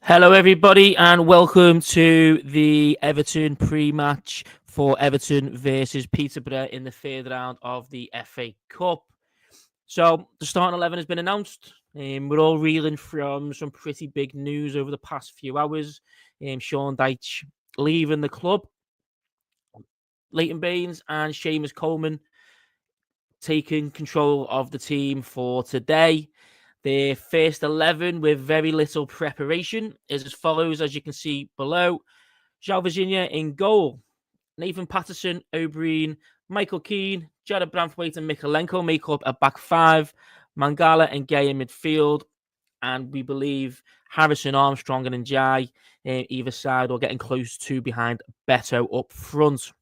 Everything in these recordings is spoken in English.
Hello, everybody, and welcome to the Everton pre-match for Everton versus Peterborough in the third round of the FA Cup. So the starting 11 has been announced. We're all reeling from some pretty big news over the past few hours. Sean Dyche leaving the club, Leighton Baines and Seamus Coleman taking control of the team for today. The first 11 with very little preparation is as follows, as you can see below. João Virginia in goal. Nathan Patterson, O'Brien, Michael Keane, Jared Branthwaite and Mikalenko make up a back five. Mangala and Gay in midfield. And we believe Harrison, Armstrong and Njai either side or getting close to behind Beto up front.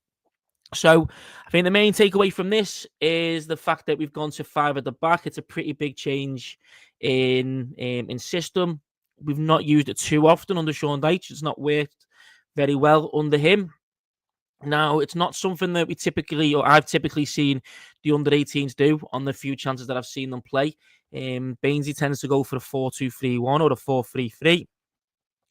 So I think the main takeaway from this is the fact that we've gone to five at the back. It's a pretty big change in system. We've not used it too often under Sean Dyche. It's not worked very well under him. Now, it's not something that I've typically seen the under-18s do on the few chances that I've seen them play. Bainesy tends to go for the 4-2-3-1 or the 4-3-3.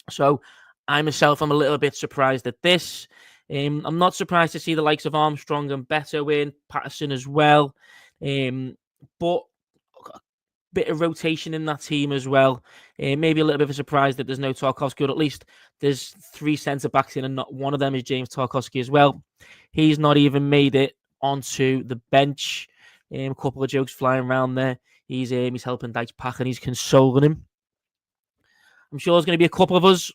So I'm a little bit surprised at this. I'm not surprised to see the likes of Armstrong and Beto in, Patterson as well. But a bit of rotation in that team as well. Maybe a little bit of a surprise that there's no Tarkowski, or at least there's three centre-backs in and not one of them is James Tarkowski as well. He's not even made it onto the bench. A couple of jokes flying around there. He's helping Dyche pack and he's consoling him. I'm sure there's going to be a couple of us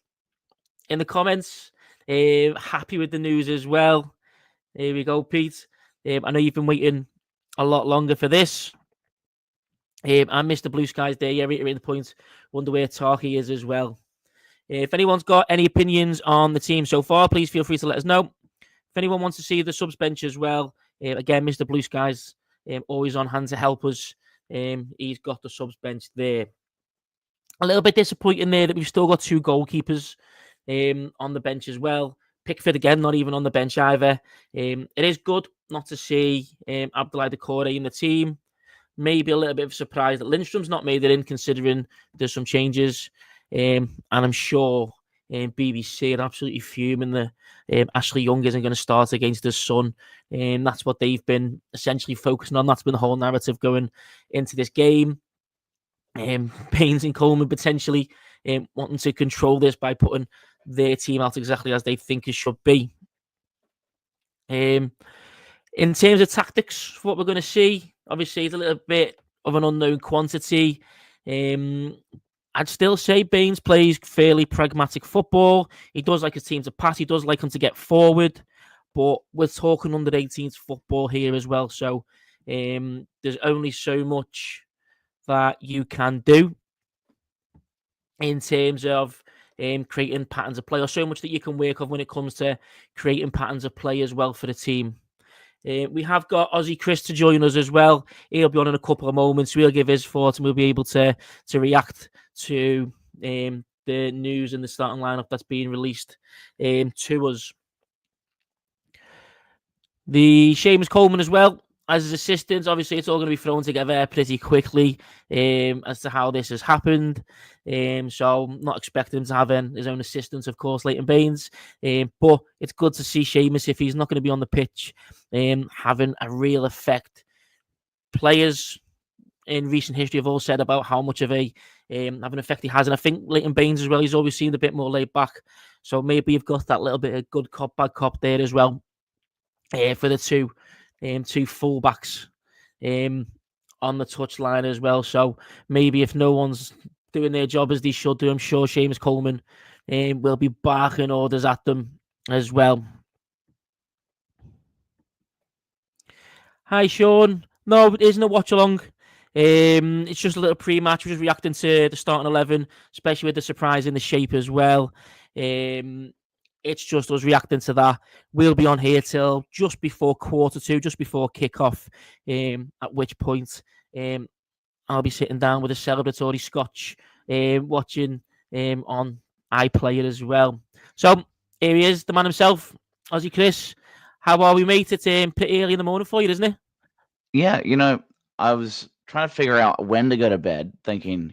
in the comments happy with the news as well. Here we go, Pete. I know you've been waiting a lot longer for this. And Mr. Blue Skies there, yeah, reiterating the point. Wonder where Tarky is as well. If anyone's got any opinions on the team so far, please feel free to let us know. If anyone wants to see the subs bench as well, again, Mr. Blue Skies always on hand to help us. He's got the subs bench there. A little bit disappointing there that we've still got two goalkeepers on the bench as well. Pickford again, not even on the bench either. It is good not to see Abdoulaye Doucouré in the team. Maybe a little bit of a surprise that Lindstrom's not made it in, considering there's some changes. And I'm sure BBC are absolutely fuming that Ashley Young isn't going to start against his son. That's what they've been essentially focusing on. That's been the whole narrative going into this game. Baines and Coleman potentially wanting to control this by putting their team out exactly as they think it should be. In terms of tactics, what we're going to see, obviously, it's a little bit of an unknown quantity. I'd still say Baines plays fairly pragmatic football. He does like his team to pass. He does like him to get forward. But we're talking under 18s football here as well. So there's only so much that you can do in terms of creating patterns of play, or so much that you can work on when it comes to creating patterns of play as well for the team. We have got Aussie Chris to join us as well. He'll be on in a couple of moments. We'll give his thoughts and we'll be able to react to the news and the starting lineup that's being released to us. The Seamus Coleman as well as his assistants. Obviously, it's all going to be thrown together pretty quickly as to how this has happened. So I'm not expecting him to have his own assistants, of course, Leighton Baines. But it's good to see Seamus, if he's not going to be on the pitch, having a real effect. Players in recent history have all said about how much of an effect he has. And I think Leighton Baines as well, he's always seemed a bit more laid back. So maybe you've got that little bit of good cop, bad cop there as well for the two fullbacks on the touchline as well. So maybe if no one's doing their job as they should do, I'm sure Seamus Coleman will be barking orders at them as well. Hi, Sean. No, it isn't a watch along. It's just a little pre-match. We're just reacting to the starting 11, especially with the surprise in the shape as well. It's just us reacting to that. We'll be on here till just before 2:15, just before kickoff, at which point I'll be sitting down with a celebratory scotch, watching on iPlayer as well. So here he is, the man himself, Aussie Chris. How are we, mate? It's pretty early in the morning for you, isn't it? Yeah, I was trying to figure out when to go to bed, thinking,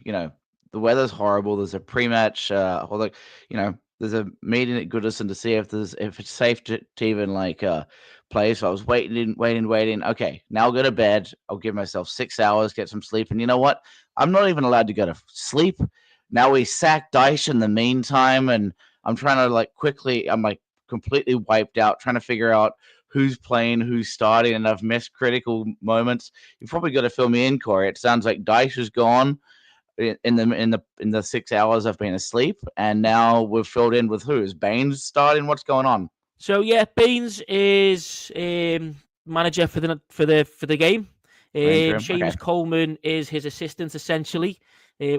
the weather's horrible. There's a pre-match, there's a meeting at Goodison to see if it's safe to even play. So I was waiting. Okay, now I'll go to bed. I'll give myself 6 hours, get some sleep. And you know what? I'm not even allowed to go to sleep. Now we sack Dyche in the meantime, and I'm trying to quickly. I'm completely wiped out, trying to figure out who's playing, who's starting, and I've missed critical moments. You've probably got to fill me in, Corey. It sounds like Dyche is gone in the 6 hours I've been asleep, and now we've filled in with who? Is Baines starting? What's going on? So yeah, Baines is manager for the game. Interim. Okay. Seamus Coleman is his assistant essentially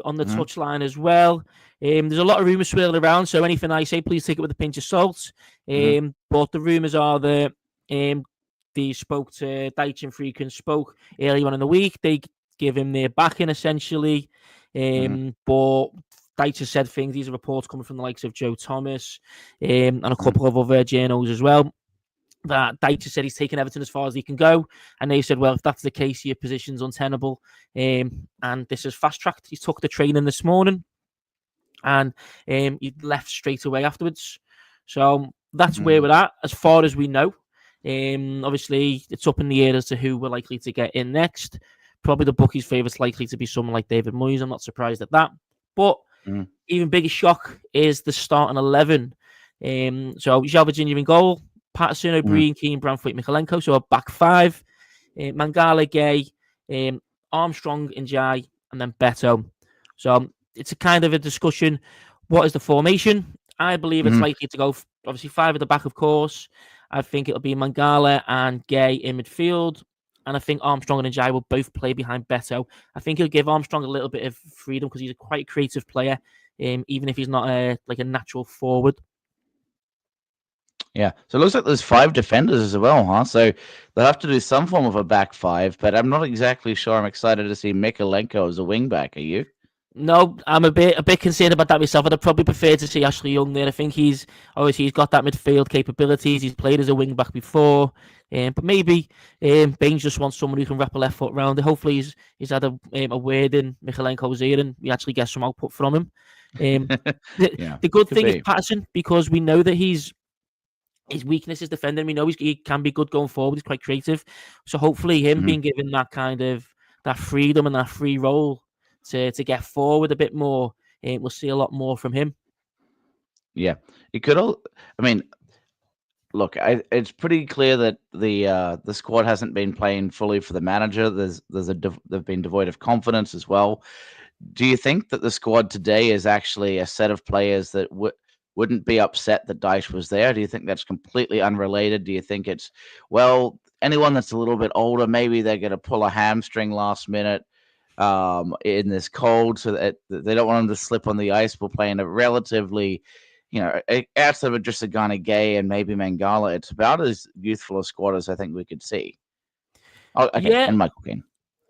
on the Mhm. touchline as well. There's a lot of rumours swirling around, so anything I say, please take it with a pinch of salt. Mhm. But the rumours are that they spoke to Dyche and Freakin spoke earlier on in the week. They give him their backing essentially. Mhm. But Dyche has said things. These are reports coming from the likes of Joe Thomas and a Mhm. couple of other journals as well. That Dyche said he's taken Everton as far as he can go, and they said, well, if that's the case, your position's untenable. And this is fast tracked. He took the training this morning, and he left straight away afterwards. So that's where Mhm. we're at, as far as we know. Obviously, it's up in the air as to who we're likely to get in next. Probably the bookies' favourites likely to be someone like David Moyes. I'm not surprised at that. But Mhm. even bigger shock is the starting 11. So João Virginia in goal, Patterson, Mhm. O'Brien, Keane, Branthwaite, Mikalenko. So a back five. Mangala, Gay, Armstrong, and Jai, and then Beto. So it's a kind of a discussion. What is the formation? I believe it's Mhm. likely to go, obviously, five at the back, of course. I think it'll be Mangala and Gay in midfield. And I think Armstrong and Jai will both play behind Beto. I think he'll give Armstrong a little bit of freedom because he's a quite creative player, even if he's not a natural forward. Yeah. So it looks like there's 5 defenders as well, huh? So they'll have to do some form of a back five, but I'm not exactly sure. I'm excited to see Mikalenko as a wing back. Are you? No, I'm a bit concerned about that myself. I'd probably prefer to see Ashley Young there. I think he's got that midfield capabilities. He's played as a wing back before, but maybe Baines just wants someone who can wrap a left foot round it. Hopefully, he's had a word in Michalenko's ear and we actually get some output from him. Um, the, Yeah. the good Could thing is be. Patterson, because we know that his weakness is defending. We know he can be good going forward. He's quite creative. So hopefully him Mhm. being given that kind of that freedom and that free role to get forward a bit more, we'll see a lot more from him. Yeah. It could all. I mean, look, it's pretty clear that the squad hasn't been playing fully for the manager. They've been devoid of confidence as well. Do you think that the squad today is actually a set of players that wouldn't be upset that Dyche was there? Do you think that's completely unrelated? Do you think it's, well, anyone that's a little bit older, maybe they're going to pull a hamstring last minute in this cold, so that they don't want them to slip on the ice? We're playing a relatively, outside of just a kind of Gay and maybe Mangala, it's about as youthful a squad as I think we could see. Oh, okay, Yeah, and Michael Keane.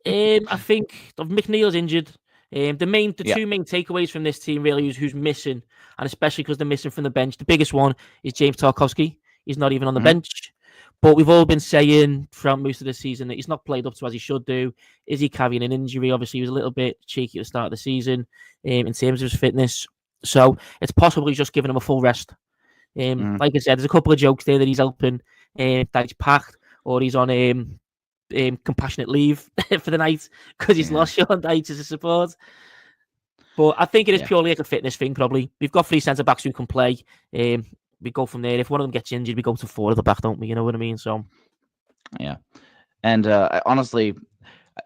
I think of McNeil's injured. The Yeah. two main takeaways from this team really is who's missing, and especially because they're missing from the bench. The biggest one is James Tarkowski. He's not even on the Hmm. bench. But we've all been saying throughout most of the season that he's not played up to as he should do. Is he carrying an injury? Obviously, he was a little bit cheeky at the start of the season in terms of his fitness. So it's possibly just giving him a full rest. Hmm. Like I said, there's a couple of jokes there that he's helping that he's packed or he's on compassionate leave for the night because he's Yeah. lost Sean Dyche as a support. But I think it is Yeah. purely like a fitness thing, probably. We've got three centre backs who can play. We go from there. If one of them gets injured, we go to four at the back, don't we? You know what I mean? So, Yeah. And honestly,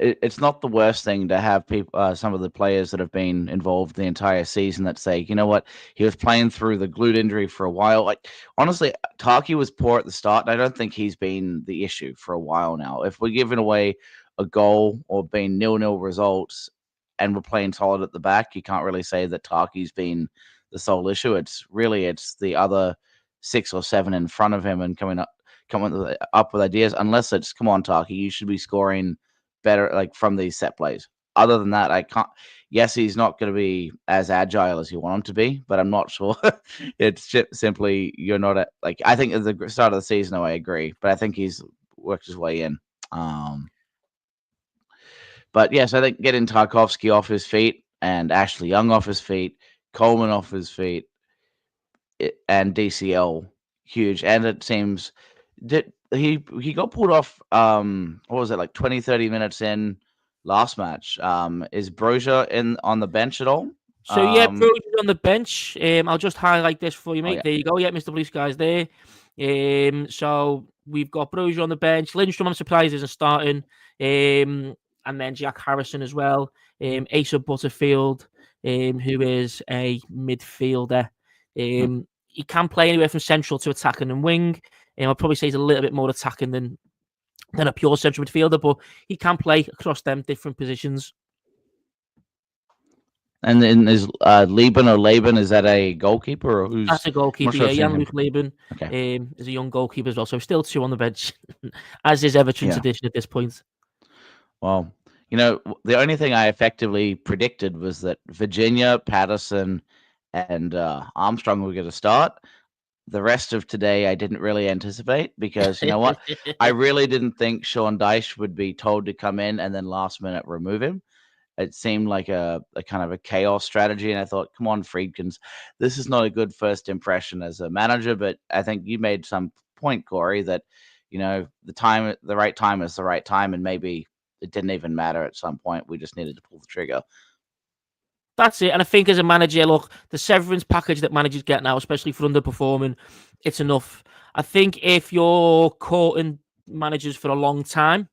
it's not the worst thing to have people, some of the players that have been involved the entire season, that say, you know what, he was playing through the glute injury for a while. Like, honestly, Taki was poor at the start, and I don't think he's been the issue for a while now. If we're giving away a goal or being 0-0 results and we're playing solid at the back, you can't really say that Taki's been the sole issue. It's the other 6 or 7 in front of him and coming up with ideas. Unless it's, come on, Taki, you should be scoring better, like, from these set plays. Other than that, I can't. Yes, he's not going to be as agile as you want him to be, but I'm not sure. It's just simply you're not at, like, I think at the start of the season, I agree, but I think he's worked his way in. Um, but yes, I think getting Tarkovsky off his feet. and Ashley Young off his feet, Coleman off his feet, and DCL huge. And it seems that he got pulled off. What was it, like 20, 30 minutes in last match? Is Brozier in on the bench at all? So yeah, Brogie's on the bench. I'll just highlight this for you, mate. yeah. There you go. Yeah, Mr. Blue Sky's there. So we've got Brozier on the bench. Lindstrom, I'm surprised, isn't starting. And then Jack Harrison as well. Asa Butterfield, who is a midfielder. He can play anywhere from central to attacking and wing. I'd probably say he's a little bit more attacking than a pure central midfielder, but he can play across them different positions. And then is Laban, is that a goalkeeper or who's? That's a goalkeeper, sure yeah. Jan-Luc Laban is a young goalkeeper as well. So still 2 on the bench, as is Everton tradition at this point. Well, the only thing I effectively predicted was that Virginia, Patterson, and Armstrong were going to start. The rest of today, I didn't really anticipate because, you know what? I really didn't think Sean Dyche would be told to come in and then last minute remove him. It seemed like a kind of a chaos strategy. And I thought, come on, Friedkins, this is not a good first impression as a manager. But I think you made some point, Corey, that, the right time is the right time. And maybe it didn't even matter at some point. We just needed to pull the trigger. That's it. And I think as a manager, look, the severance package that managers get now, especially for underperforming, it's enough. I think if you're courting managers for a long time,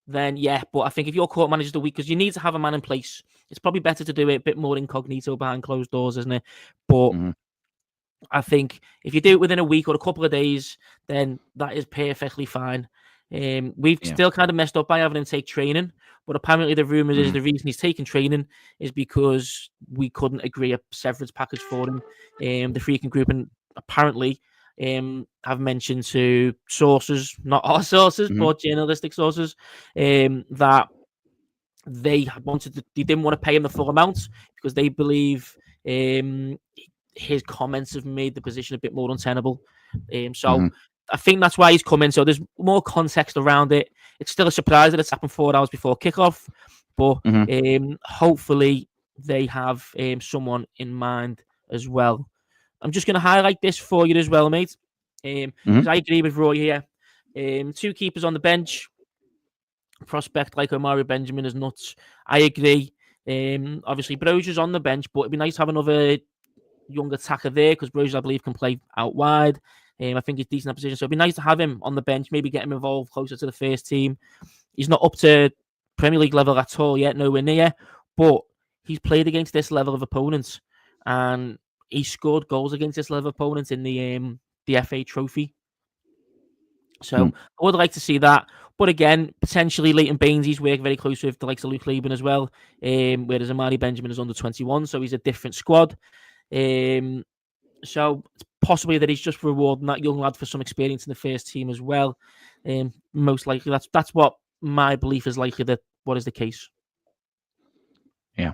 then yeah. But I think if you're court managers the week, because you need to have a man in place, it's probably better to do it a bit more incognito behind closed doors, isn't it? But I think if you do it within a week or a couple of days, then that is perfectly fine. We've still kind of messed up by having him take training, but apparently the rumours is the reason he's taking training is because we couldn't agree a severance package for him. The freaking group, and apparently have mentioned to sources, not our sources, but journalistic sources, that they didn't want to pay him the full amount because they believe his comments have made the position a bit more untenable. So I think that's why he's coming. So there's more context around it. It's still a surprise that it's happened 4 hours before kickoff, but hopefully they have someone in mind as well. I'm just going to highlight this for you as well, mate. Because I agree with Roy here. 2 keepers on the bench. Prospect like Omari Benjamin is nuts. I agree. Obviously, Brozier's on the bench, but it'd be nice to have another young attacker there because Brozier, I believe, can play out wide. I think he's decent in that position. So it'd be nice to have him on the bench, maybe get him involved closer to the first team. He's not up to Premier League level at all yet, nowhere near. But he's played against this level of opponents. And he scored goals against this level of opponents in the FA Trophy. So I would like to see that. But again, potentially Leighton Baines, he's worked very close with the likes of Luke Laban as well. Whereas Omari Benjamin is under 21, so he's a different squad. So it's possibly that he's just rewarding that young lad for some experience in the first team as well. Most likely, that's what my belief is likely that what is the case. Yeah,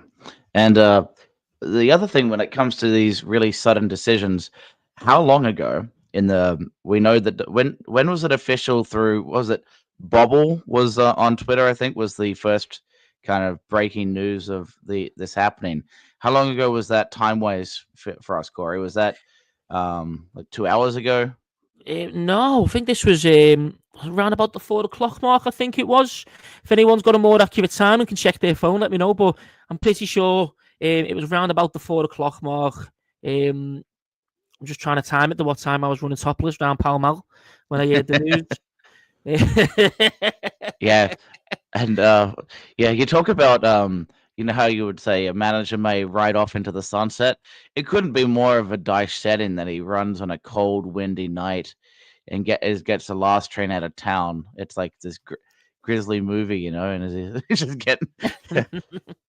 and the other thing when it comes to these really sudden decisions, how long ago we know that when was it official through? Was it Bobble was on Twitter? I think was the first kind of breaking news of this happening. How long ago was that time-wise for us, Corey? Was that like 2 hours ago? No, I think this was around about the 4 o'clock mark, I think it was. If anyone's got a more accurate time and can check their phone, let me know. But I'm pretty sure it was around about the 4 o'clock mark. I'm just trying to time it to what time I was running topless around Pall Mall when I heard the news. Yeah. And you talk about how you would say a manager may ride off into the sunset. It couldn't be more of a Dyche setting that he runs on a cold, windy night and gets the last train out of town. It's like this grisly movie, and he's just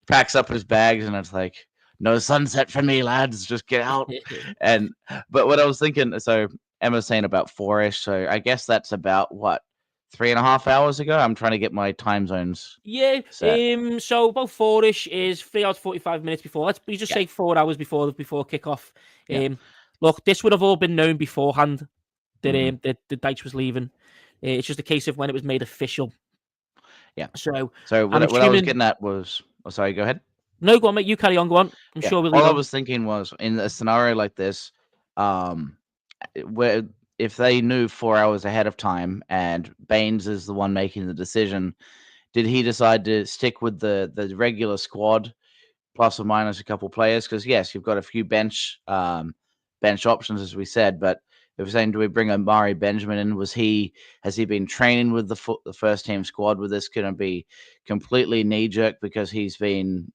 packs up his bags and it's like, no sunset for me, lads, just get out. But what I was thinking, so Emma's saying about 4-ish, so I guess that's about what? 3.5 hours ago. I'm trying to get my time zones. Yeah. Set. So about 4-ish is 3 hours 45 minutes before. Let's just say 4 hours before kickoff. Look, this would have all been known beforehand that the Dyche was leaving. It's just a case of when it was made official. Yeah. So what I was getting at was, sorry, go ahead. No, go on, mate. You carry on. Go on. I'm Yeah. sure we'll All lead I on. was thinking was in a scenario like this, um, where if they knew 4 hours ahead of time and Baines is the one making the decision, did he decide to stick with the regular squad plus or minus a couple players? Because yes, you've got a few bench options as we said, but if we're saying do we bring Omari Benjamin in? Has he been training with the first team squad with this? Going to be completely knee jerk because he's been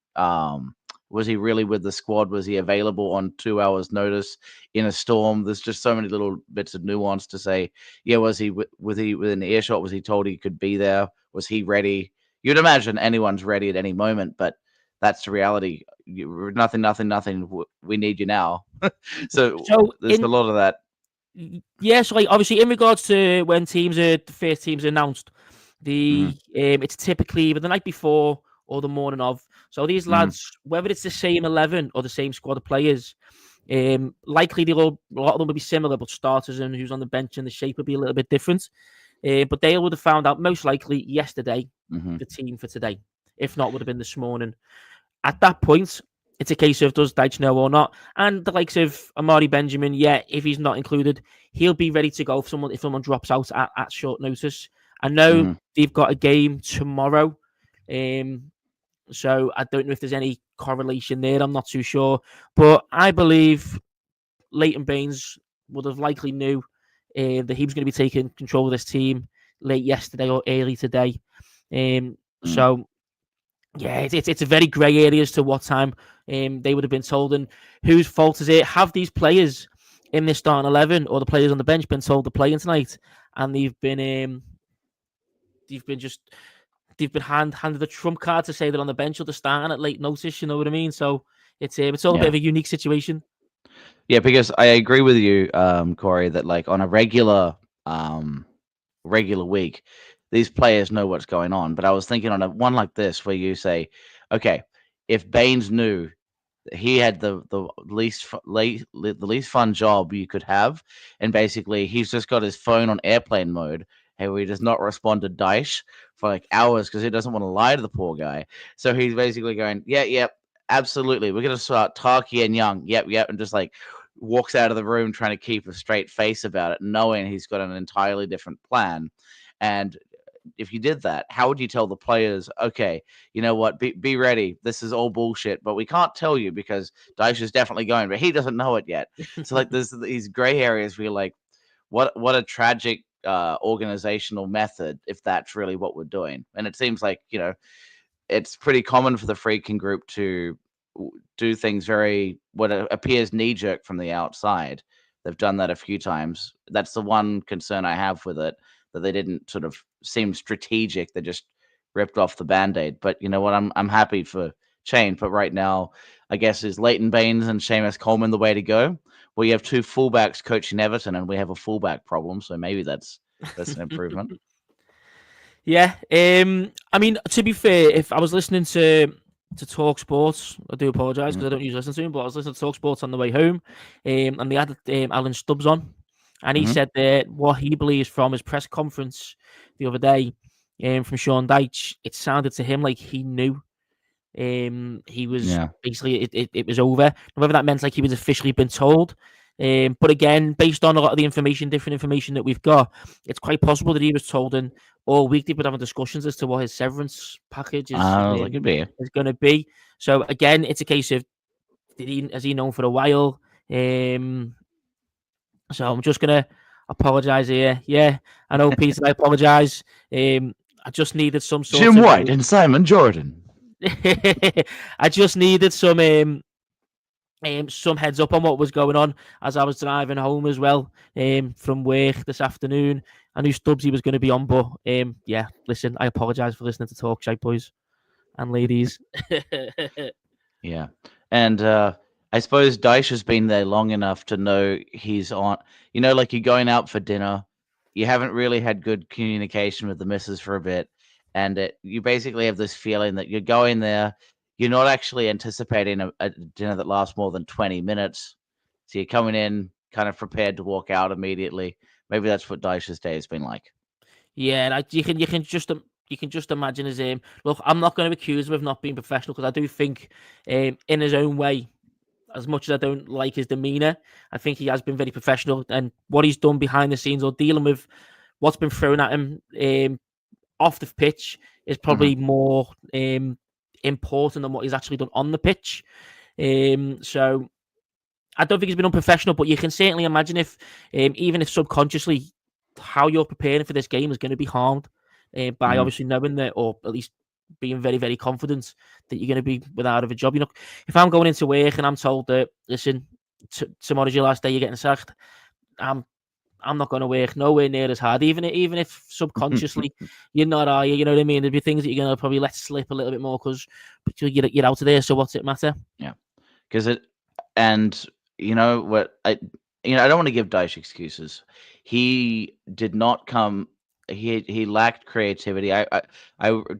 was he really with the squad? Was he available on 2 hours notice in a storm? There's just so many little bits of nuance to say. Yeah, was he within earshot? Was he told he could be there? Was he ready? You'd imagine anyone's ready at any moment, but that's the reality. Nothing. We need you now. So So there's a lot of that. yeah, so like obviously in regards to when the first teams are announced, Mm-hmm. it's typically either the night before or the morning of. So these Mm-hmm. lads, whether it's the same 11 or the same squad of players, likely a lot of them will be similar, but starters and who's on the bench and the shape will be a little bit different. But they would have found out most likely yesterday Mm-hmm. the team for today. If not, would have been this morning. At that point, it's a case of does Dyche know or not? And the likes of Omari Benjamin, yeah, if he's not included, he'll be ready to go if someone drops out at short notice. I know Mm-hmm. they've got a game tomorrow. So I don't know if there's any correlation there. I'm not too sure. But I believe Leighton Baines would have likely knew that he was going to be taking control of this team late yesterday or early today. So yeah, it's a very grey area as to what time they would have been told and whose fault is it. Have these players in this starting 11 or the players on the bench been told to play in tonight and they've been handed the trump card to say they're on the bench or they're starting at late notice, you know what I mean? So it's all a bit Yeah. of a unique situation. Yeah, because I agree with you, Corey, that like on a regular week, these players know what's going on. But I was thinking on a one like this where you say, okay, if Baines knew he had the least fun job you could have, and basically he's just got his phone on airplane mode, and he does not respond to Dyche for like hours because he doesn't want to lie to the poor guy. So he's basically going, yeah, absolutely, we're gonna start Tarky and Young, yep, and just like walks out of the room trying to keep a straight face about it, knowing he's got an entirely different plan. And if you did that, how would you tell the players, okay, you know what, be ready. This is all bullshit, but we can't tell you because Dyche is definitely going, but he doesn't know it yet. So like there's these gray areas where you're like, what a tragic organizational method if that's really what we're doing. And it seems like, it's pretty common for the Freaking Group to do things very what appears knee jerk from the outside. They've done that a few times. That's the one concern I have with it, that they didn't sort of seem strategic. They just ripped off the band-aid. But you know what? I'm happy for change. But right now, I guess is Leighton Baines and Seamus Coleman the way to go? Well, you have two fullbacks coaching Everton, and we have a fullback problem. So maybe that's an improvement. Yeah. I mean, to be fair, if I was listening to Talk Sports, I do apologise Mhm. because I don't usually listen to him, but I was listening to Talk Sports on the way home, and they had Alan Stubbs on, and he Mhm. said that what he believes from his press conference the other day, from Sean Dyche, it sounded to him like he knew. He was Yeah. basically it was over. Whether that meant like he was officially been told. But again, based on a lot of the different information that we've got, it's quite possible that he was told, and all week they've been having discussions as to what his severance package That could be. is going to be. So again, it's a case of has he known for a while? So I'm just gonna apologise here. Yeah, I know, Peter. I apologise. I just needed some sort Jim of White and Simon Jordan. I just needed some heads up on what was going on as I was driving home as well from work this afternoon. I knew Stubbsy was going to be on, but yeah, listen, I apologise for listening to Talk Shite, boys and ladies. Yeah. And I suppose Dyche has been there long enough to know he's on. Like you're going out for dinner, you haven't really had good communication with the missus for a bit, and you basically have this feeling that you're going there, you're not actually anticipating a dinner that lasts more than 20 minutes. So you're coming in kind of prepared to walk out immediately. Maybe that's what Dyche's day has been like. Yeah, like you can just you can just imagine his aim. Look, I'm not going to accuse him of not being professional because I do think, in his own way, as much as I don't like his demeanour, I think he has been very professional. And what he's done behind the scenes or dealing with what's been thrown at him off the pitch is probably more important than what he's actually done on the pitch. So I don't think he's been unprofessional, but you can certainly imagine if, even if subconsciously, how you're preparing for this game is going to be harmed by obviously knowing that, or at least being very, very confident that you're going to be without a job. You know, if I'm going into work and I'm told that, listen, tomorrow's your last day, you're getting sacked, I'm not going to work nowhere near as hard, even if subconsciously you're not, are you? You know what I mean? There'd be things that you're going to probably let slip a little bit more because you're out of there. So what's it matter? Yeah, because and you know what, I don't want to give Dyche excuses. He did not come. He lacked creativity. I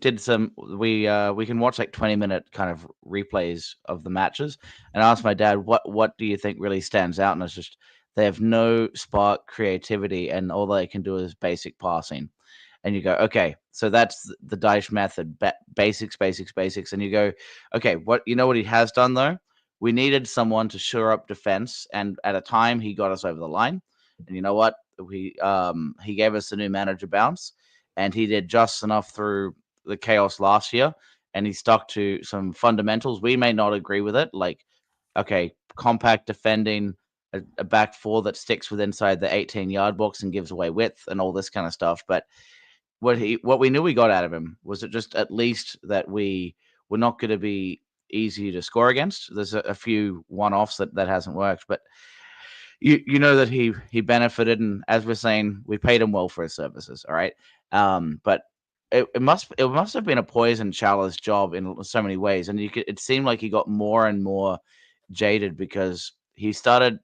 did some. We can watch like 20-minute kind of replays of the matches, and I asked my dad, what do you think really stands out? And it's just they have no spark creativity, and all they can do is basic passing. And you go, okay, so that's the Dyche method, basics, and you go, okay, what he has done though? We needed someone to shore up defense, and at a time he got us over the line. And you know what? He gave us a new manager bounce, and he did just enough through the chaos last year, and he stuck to some fundamentals. We may not agree with it, like, okay, compact defending, a back four that sticks with inside the 18-yard box and gives away width and all this kind of stuff. But what we knew we got out of him was it just at least that we were not going to be easy to score against. There's a few one-offs that hasn't worked, but you know that he benefited, and as we're saying, we paid him well for his services. All right, but it must have been a poison chalice job in so many ways, and it seemed like he got more and more jaded because he started.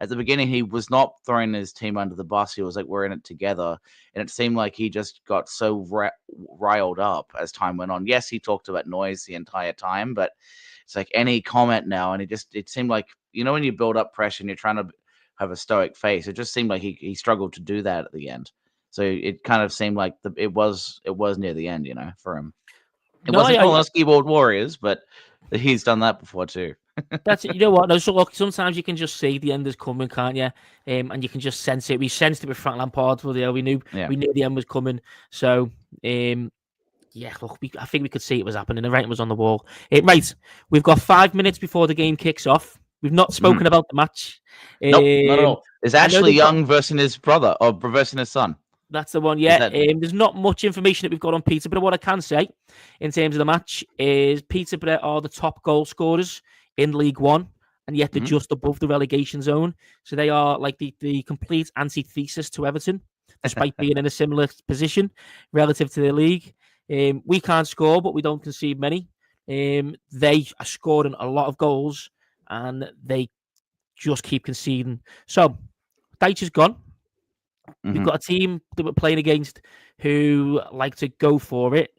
At the beginning, he was not throwing his team under the bus. He was like, we're in it together. And it seemed like he just got so riled up as time went on. Yes, he talked about noise the entire time, but it's like any comment now. And it seemed like, when you build up pressure and you're trying to have a stoic face, it just seemed like he struggled to do that at the end. So it kind of seemed like it was near the end, for him. It wasn't calling us keyboard warriors, but he's done that before too. That's it. You know what? No, so look, sometimes you can just see the end is coming, can't you? And you can just sense it. We sensed it with Frank Lampard. We knew the end was coming. So, look, I think we could see it was happening. The writing was on the wall. Right, we've got 5 minutes before the game kicks off. We've not spoken about the match. Nope, not at all. It's Ashley Young versus his brother, or versus his son. That's the one, yeah. There's not much information that we've got on Peterborough. What I can say in terms of the match is Peterborough are the top goal scorers in League One, and yet they're just above the relegation zone. So they are like the complete antithesis to Everton, despite being in a similar position relative to the league. We can't score, but we don't concede many. They are scoring a lot of goals, and they just keep conceding. So Dyche is gone. We've got a team that we're playing against who like to go for it.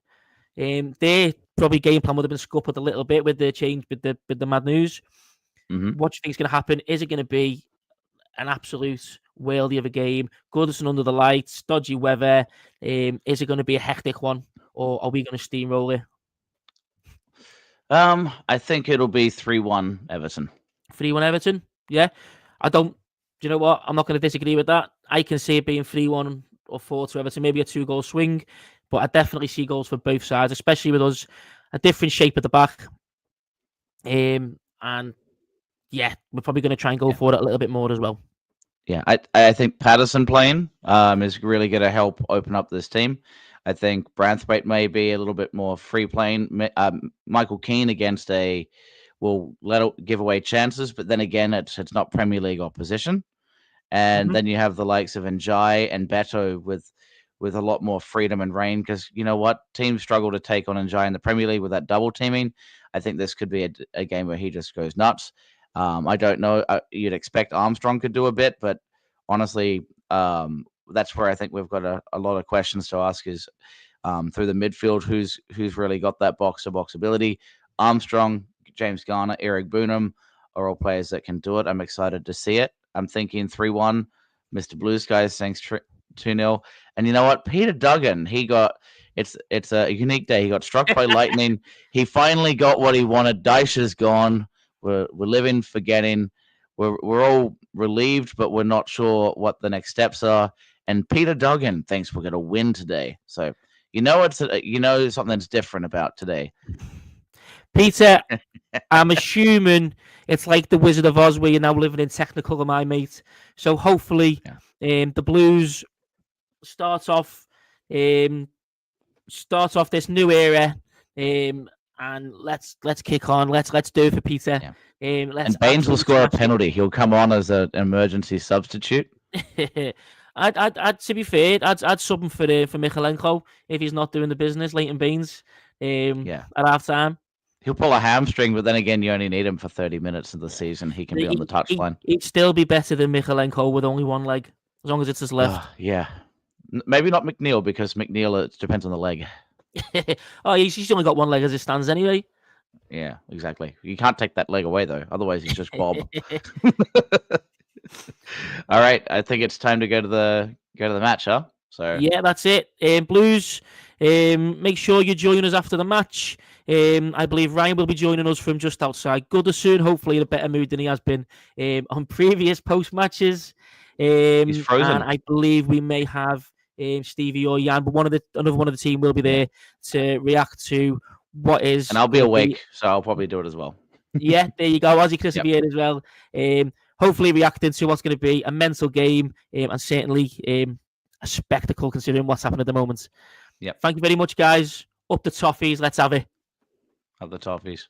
Their probably game plan would have been scuppered a little bit with the change with the mad news. What do you think is going to happen? Is it going to be an absolute worldie of a game? Goodison under the lights, dodgy weather. Is it going to be a hectic one, or are we going to steamroll it? I think it'll be 3-1 Everton. 3-1 Everton? Yeah. Do you know what? I'm not going to disagree with that. I can see it being 3-1 or 4-2 Everton, maybe a 2-goal swing, but I definitely see goals for both sides, especially with us, a different shape at the back. And yeah, we're probably going to try and go for it a little bit more as well. Yeah, I think Patterson playing is really going to help open up this team. I think Branthwaite may be a little bit more free playing. Michael Keane against will give away chances, but then again, it's not Premier League opposition. And then you have the likes of Ndiaye and Beto with a lot more freedom and reign, because you know what? Teams struggle to take on Ndiaye in the Premier League with that double teaming. I think this could be a game where he just goes nuts. I don't know. You'd expect Armstrong could do a bit, but honestly, that's where I think we've got a lot of questions to ask is through the midfield, who's really got that box-to-box ability. Armstrong, James Garner, Eric Boonham are all players that can do it. I'm excited to see it. I'm thinking 3-1. Mr. Blue Skies thanks 2-0. And you know what? Peter Duggan, he got it's a unique day. He got struck by lightning. He finally got what he wanted. Dyche is gone. We're living, forgetting. We're all relieved, but we're not sure what the next steps are. And Peter Duggan thinks we're going to win today. So something's different about today. Peter, I'm assuming it's like the Wizard of Oz, where you're now living in Technicolor, my mate. So hopefully, the Blues start off this new era, and let's kick on. Let's do it for Peter. Yeah. And Baines will score a penalty. He'll come on as an emergency substitute. I'd to be fair, I'd sub him for Michalenko if he's not doing the business. Leighton Baines, at half time. He'll pull a hamstring, but then again, you only need him for 30 minutes of the season. He can be on the touchline. He'd still be better than Michalenko with only one leg, as long as it's his left. Yeah. Maybe not McNeil, because McNeil, it depends on the leg. He's only got one leg as it stands anyway. Yeah, exactly. You can't take that leg away, though. Otherwise, he's just Bob. All right. I think it's time to go to the match, huh? So yeah, that's it. Blues, make sure you join us after the match. I believe Ryan will be joining us from just outside Goodison, hopefully in a better mood than he has been on previous post matches. He's frozen. And I believe we may have Stevie or Jan, but another one of the team will be there to react to what is. And I'll be awake, so I'll probably do it as well. Yeah, there you go. Aussie Chris will be here as well. Hopefully reacting to what's going to be a mental game and certainly a spectacle considering what's happened at the moment. Yep. Thank you very much, guys. Up the Toffees. Let's have it. Have the Toffees.